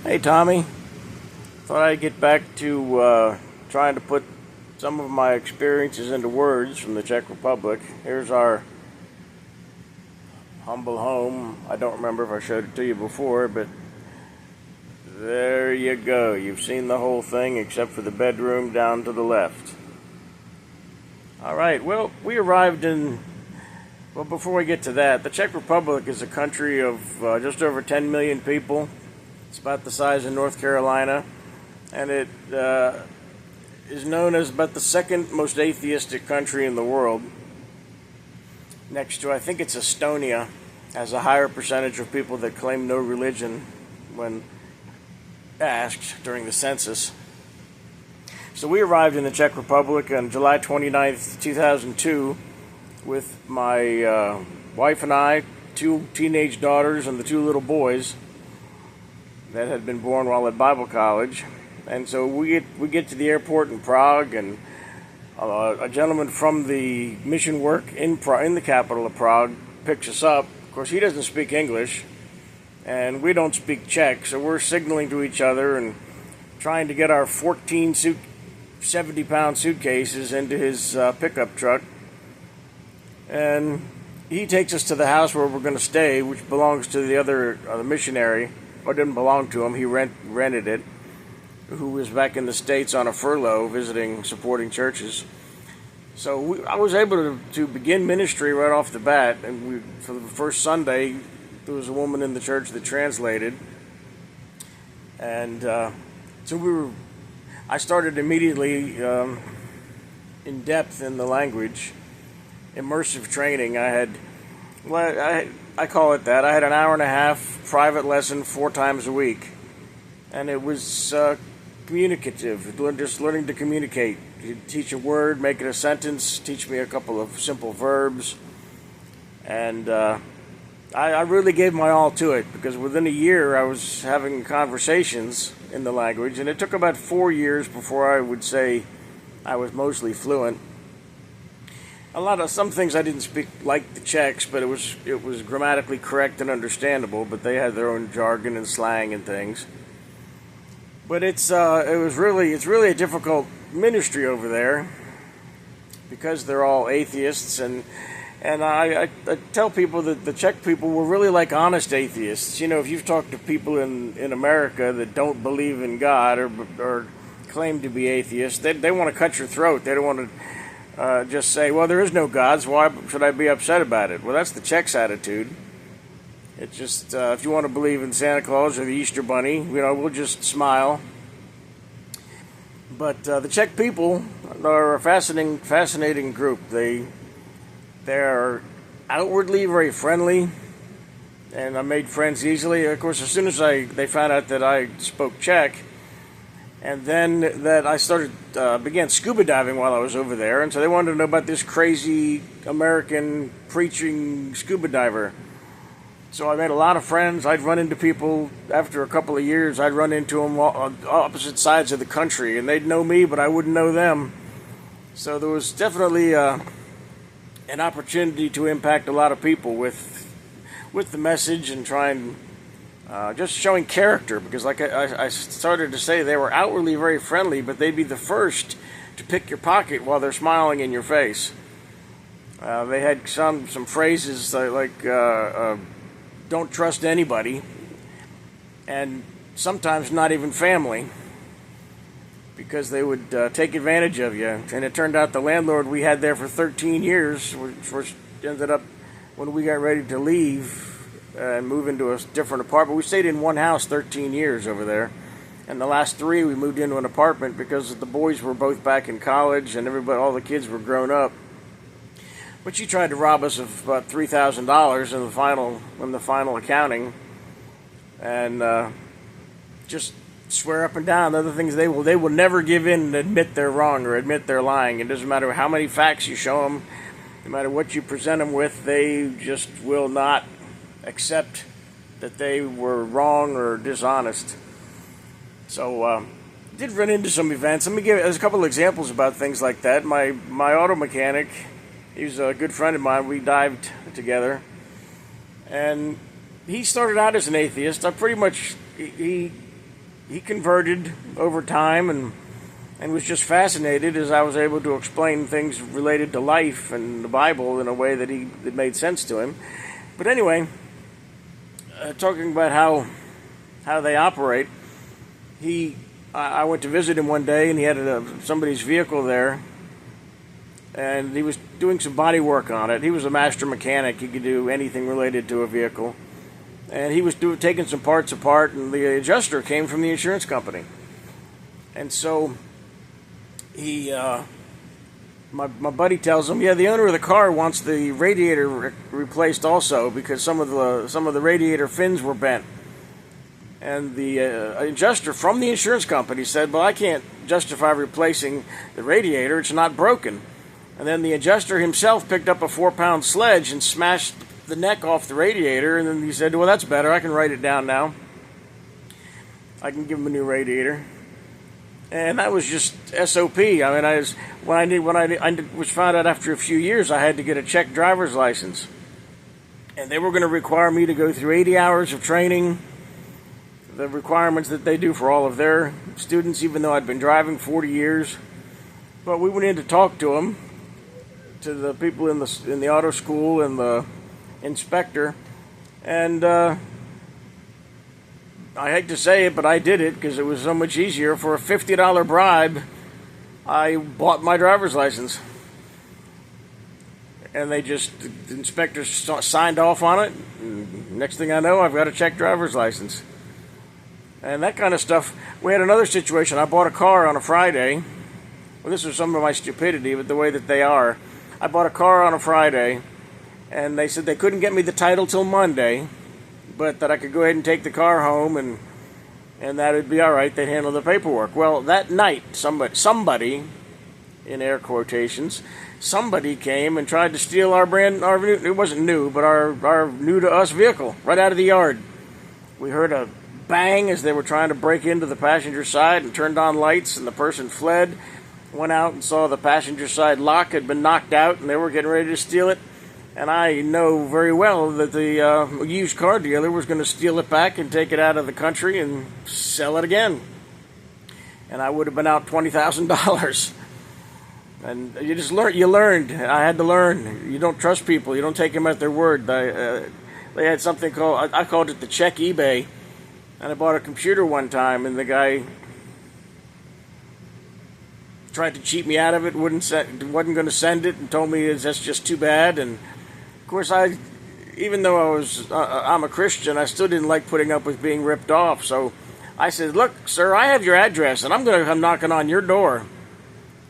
Hey Tommy, thought I'd get back to trying to put some of my experiences into words from the Czech Republic. Here's our humble home. I don't remember if I showed it to you before, but there you go. You've seen the whole thing except for the bedroom down to the left. Alright, well, before we get to that, the Czech Republic is a country of just over 10 million people. It's about the size of North Carolina, and it is known as about the second most atheistic country in the world. Next to, I think it's Estonia, has a higher percentage of people that claim no religion when asked during the census. So we arrived in the Czech Republic on July 29th, 2002, with my wife and I, 2 teenage daughters, and the 2 little boys that had been born while at Bible college. And so we get to the airport in Prague, and a gentleman from the mission work in the capital of Prague picks us up. Of course, he doesn't speak English, and we don't speak Czech, so we're signaling to each other and trying to get our 70-pound suitcases into his pickup truck. And he takes us to the house where we're going to stay, which belongs to the other missionary. Or didn't belong to him, he rented it, who was back in the States on a furlough supporting churches. So I was able to begin ministry right off the bat, and for the first Sunday, there was a woman in the church that translated. And I started immediately in depth in the language, immersive training. I call it that. I had an hour and a half private lesson 4 times a week, and it was communicative, just learning to communicate. You teach a word, make it a sentence, teach me a couple of simple verbs, and I really gave my all to it, because within a year I was having conversations in the language, and it took about 4 years before I would say I was mostly fluent. Some things I didn't speak like the Czechs, but it was grammatically correct and understandable. But they had their own jargon and slang and things. But it's really a difficult ministry over there, because they're all atheists, and I tell people that the Czech people were really like honest atheists. You know, if you've talked to people in America that don't believe in God or claim to be atheists, they want to cut your throat. They don't want to just say, well, there is no God, so why should I be upset about it? Well, that's the Czechs' attitude. It's just, if you want to believe in Santa Claus or the Easter Bunny, we'll just smile. But the Czech people are a fascinating group. They're outwardly very friendly, and I made friends easily. Of course, as soon as they found out that I spoke Czech, and then that I began scuba diving while I was over there, and so they wanted to know about this crazy American preaching scuba diver. So I made a lot of friends. I'd run into people after a couple of years. I'd run into them on opposite sides of the country, and they'd know me, but I wouldn't know them. So there was definitely an opportunity to impact a lot of people with the message and trying. Just showing character, because like I started to say, they were outwardly very friendly, but they'd be the first to pick your pocket while they're smiling in your face. They had some phrases like don't trust anybody, and sometimes not even family, because they would take advantage of you. And it turned out the landlord we had there for 13 years, which ended up when we got ready to leave and move into a different apartment. We stayed in one house 13 years over there, and the last 3 we moved into an apartment because the boys were both back in college and all the kids were grown up. But she tried to rob us of about $3,000 in the final accounting, and just swear up and down. The other things, they will never give in and admit they're wrong or admit they're lying. It doesn't matter how many facts you show them, no matter what you present them with, they just will not accept that they were wrong or dishonest. So did run into some events. There's a couple of examples about things like that. My auto mechanic, he was a good friend of mine. We dived together, and he started out as an atheist. He he converted over time and was just fascinated as I was able to explain things related to life and the Bible in a way that made sense to him. But anyway, talking about how they operate, I went to visit him one day, and he had somebody's vehicle there, and he was doing some body work on it. He was a master mechanic. He could do anything related to a vehicle. And he was taking some parts apart, and the adjuster came from the insurance company. And so my buddy tells him, yeah, the owner of the car wants the radiator replaced also, because some of the radiator fins were bent. And the adjuster from the insurance company said, well, I can't justify replacing the radiator. It's not broken. And then the adjuster himself picked up a 4-pound sledge and smashed the neck off the radiator. And then he said, well, that's better. I can write it down now. I can give him a new radiator. And that was just SOP. I mean, when I was found out after a few years, I had to get a Czech driver's license. And they were going to require me to go through 80 hours of training, the requirements that they do for all of their students, even though I'd been driving 40 years. But we went in to talk to them, to the people in the auto school and the inspector, and I hate to say it, but I did it because it was so much easier. For a $50 bribe, I bought my driver's license. And the inspectors signed off on it. And next thing I know, I've got a Czech driver's license. And that kind of stuff. We had another situation. I bought a car on a Friday. Well, this was some of my stupidity, but the way that they are. I bought a car on a Friday, and they said they couldn't get me the title till Monday, but that I could go ahead and take the car home, and that would be all right. They'd handle the paperwork. Well, that night, somebody, in air quotations, somebody came and tried to steal it wasn't new, but our new-to-us vehicle right out of the yard. We heard a bang as they were trying to break into the passenger side and turned on lights, and the person fled, went out and saw the passenger side lock had been knocked out, and they were getting ready to steal it. And I know very well that the used car dealer was going to steal it back and take it out of the country and sell it again. And I would have been out $20,000. And you learned. I had to learn. You don't trust people. You don't take them at their word. They had something called, I called it the Czech eBay. And I bought a computer one time, and the guy tried to cheat me out of it, wasn't going to send it, and told me that's just too bad. And of course, even though I'm a Christian, I still didn't like putting up with being ripped off. So I said, look, sir, I have your address, and I'm going to come knocking on your door.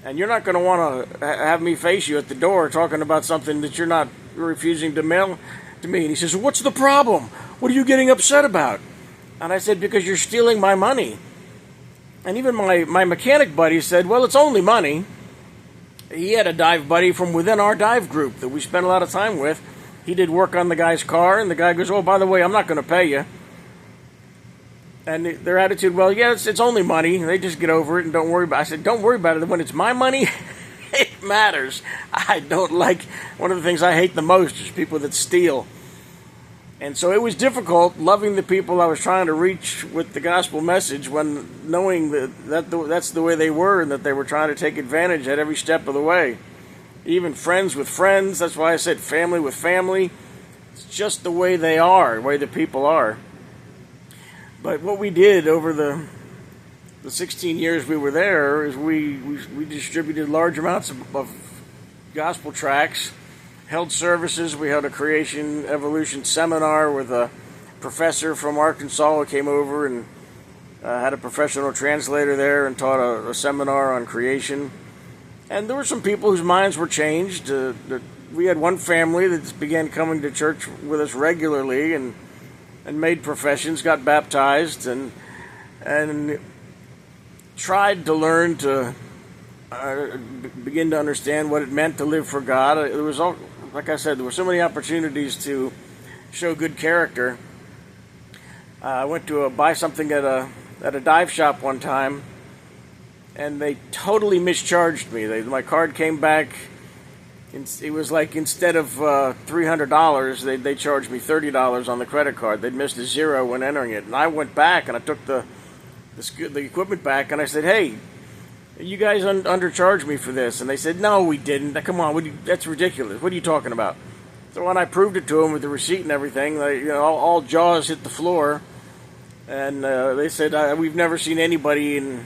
And you're not going to want to have me face you at the door talking about something that you're not refusing to mail to me. And he says, what's the problem? What are you getting upset about? And I said, because you're stealing my money. And even my mechanic buddy said, well, it's only money. He had a dive buddy from within our dive group that we spent a lot of time with. He did work on the guy's car, and the guy goes, oh, by the way, I'm not going to pay you. And their attitude, well, yeah, it's only money. They just get over it and don't worry about it. I said, don't worry about it. When it's my money, it matters. I don't like, one of the things I hate the most is people that steal. And so it was difficult loving the people I was trying to reach with the gospel message when knowing that's the way they were and that they were trying to take advantage at every step of the way. Even friends with friends, that's why I said family with family. It's just the way they are, the way the people are. But what we did over the 16 years we were there is we distributed large amounts of gospel tracts, held services. We held a creation evolution seminar with a professor from Arkansas who came over and had a professional translator there and taught a seminar on creation. And there were some people whose minds were changed. We had one family that began coming to church with us regularly and made professions, got baptized, and tried to learn to begin to understand what it meant to live for God. It was all, like I said, there were so many opportunities to show good character. I went to buy something at a dive shop one time, and they totally mischarged me. My card came back. It was like instead of $300, they charged me $30 on the credit card. They'd missed a zero when entering it. And I went back and I took the the equipment back, and I said, "Hey, you guys undercharged me for this." And they said, "No, we didn't. Come on, that's ridiculous. What are you talking about?" So when I proved it to them with the receipt and everything, all jaws hit the floor, and they said, "We've never seen anybody in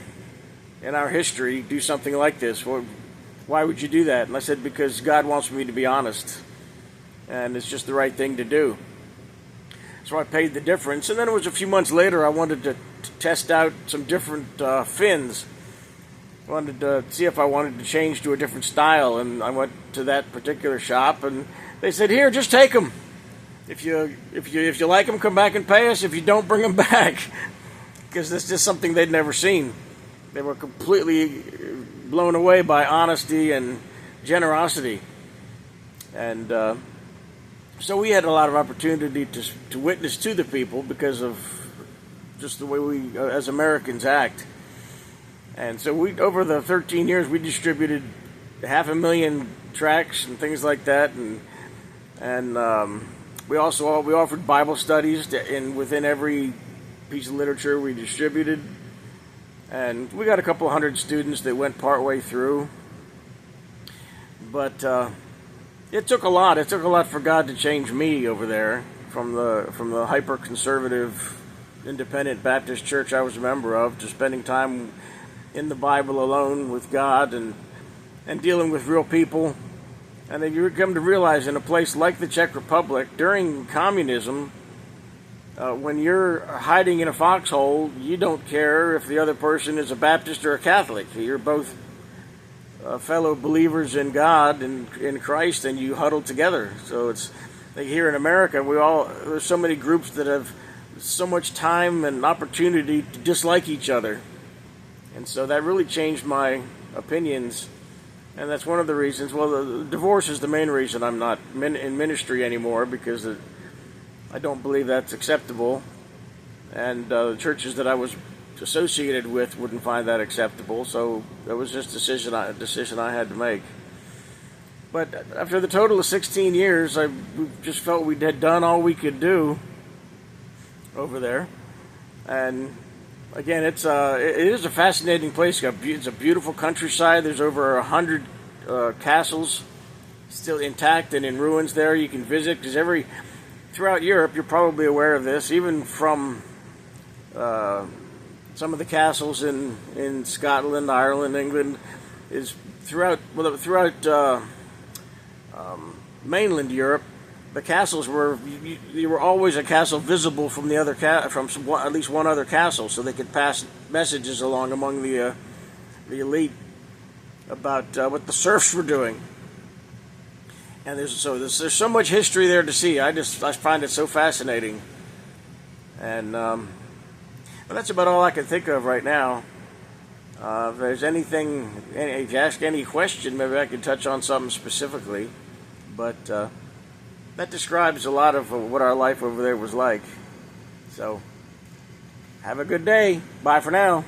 our history do something like this. Well, why would you do that?" And I said, "Because God wants me to be honest, and it's just the right thing to do." So I paid the difference, and then it was a few months later. I wanted to test out some different fins. I wanted to see if I wanted to change to a different style, and I went to that particular shop, and they said, "Here, just take them. If you like them, come back and pay us. If you don't, bring them back," because this is something they'd never seen. They were completely blown away by honesty and generosity, and so we had a lot of opportunity to witness to the people because of just the way we, as Americans, act. And so over the 13 years, we distributed 500,000 tracts and things like that, and we offered Bible studies within every piece of literature we distributed, and we got a couple hundred students that went part way through. But it took a lot. It took a lot for God to change me over there from the hyper conservative independent Baptist church I was a member of to spending time in the Bible alone with God and dealing with real people. And then you come to realize in a place like the Czech Republic, during communism, when you're hiding in a foxhole, you don't care if the other person is a Baptist or a Catholic. You're both fellow believers in God and in Christ, and you huddle together. So it's like here in America, there's so many groups that have so much time and opportunity to dislike each other. And so that really changed my opinions. And that's one of the reasons. Well, the divorce is the main reason I'm not in ministry anymore, because I don't believe that's acceptable. And the churches that I was associated with wouldn't find that acceptable. So that was just a decision I had to make. But after the total of 16 years, we just felt we had done all we could do over there. And again, it is a fascinating place. It's a beautiful countryside. There's over 100 castles still intact and in ruins there you can visit, because throughout Europe, you're probably aware of this, even from some of the castles in Scotland, Ireland, England, is throughout mainland Europe. The castles you were always a castle visible from at least one other castle, so they could pass messages along among the elite about what the serfs were doing. And there's so much history there to see. I find it so fascinating. And but that's about all I can think of right now. If there's if you ask any question, maybe I can touch on something specifically. But that describes a lot of what our life over there was like. So, have a good day. Bye for now.